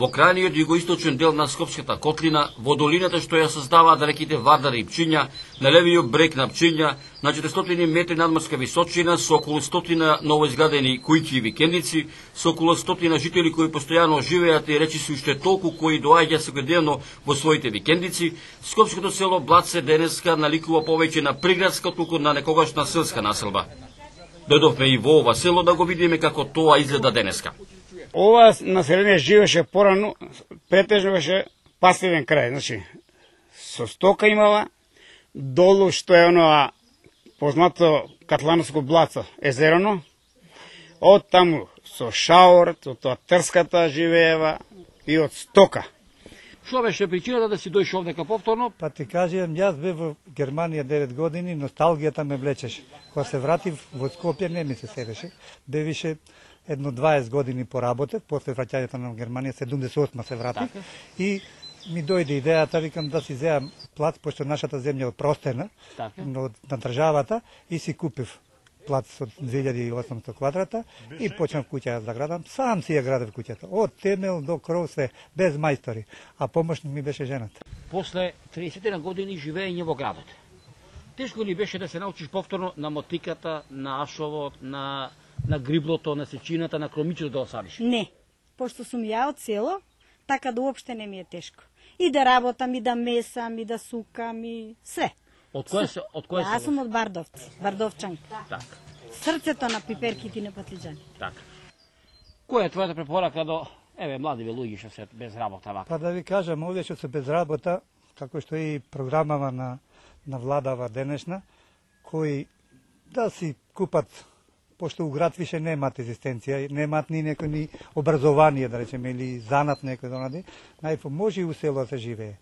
Во крајниот југоисточен дел на Скопската котлина, во долината што ја создаваат реките Вардар и Пчиња, на левиот брег на Пчиња, на 400 метри надморска височина, со околу 100 новоизградени куќи и викендици, со околу 100 жители кои постојано живеат и речиси уште толку кои доаѓа секојдневно во своите викендици, Скопското село Блатце денеска наликува повеќе на приградска отколку на некогашна селска населба. Дојдовме и во ова село да го видиме како тоа изгледа денеска. Ова население живеше порано, претежно беше пасивен крај, значи со стока имала, долу што е оноа познато Катлановско блато, езерано, од таму со шаор, од тоа трската живеева и од стока. Што беше причината да си дојшов овдека повторно? Па ти кажам, јас бев во Германија 9 години, носталгијата ме влечеше. Кога се вратив во Скопје не ми се седеше, бевише едно 20 години поработев, после враќањето на Германија, 78 се вратив, и ми дојде идејата, викам да си земам плац, пошто нашата земја е простена, од на државата, и си купив плац од 2800 квадрата и почнав куќа да градам, сам си ја градев куќата, од темел до кров све, без мајстори, а помошник ми беше жената. После 30 години живење во градот, тешко ли беше да се научиш повторно на мотиката, на ашовот, на гриблото, на сечината, на кромичето да осадиш? Не, пошто сум ја од село, така да уопште не ми е тешко. И да работам, и да месам, и да сукам, и све. Од кој се? Јас сум од Бардовци, Бардовчанка. Така. Срцето на пиперките и на патлиџани. Така. Која е твојата препорака до младиве луѓе што се без работа вака? Па да ви кажам, овде што се без работа, како што и програмава на владава денешна, кои да си купат, пошто у град више немаат екзистенција, немаат ни некој ни образование, да речеме, или занат некој донади, најпо може и у село да се живее.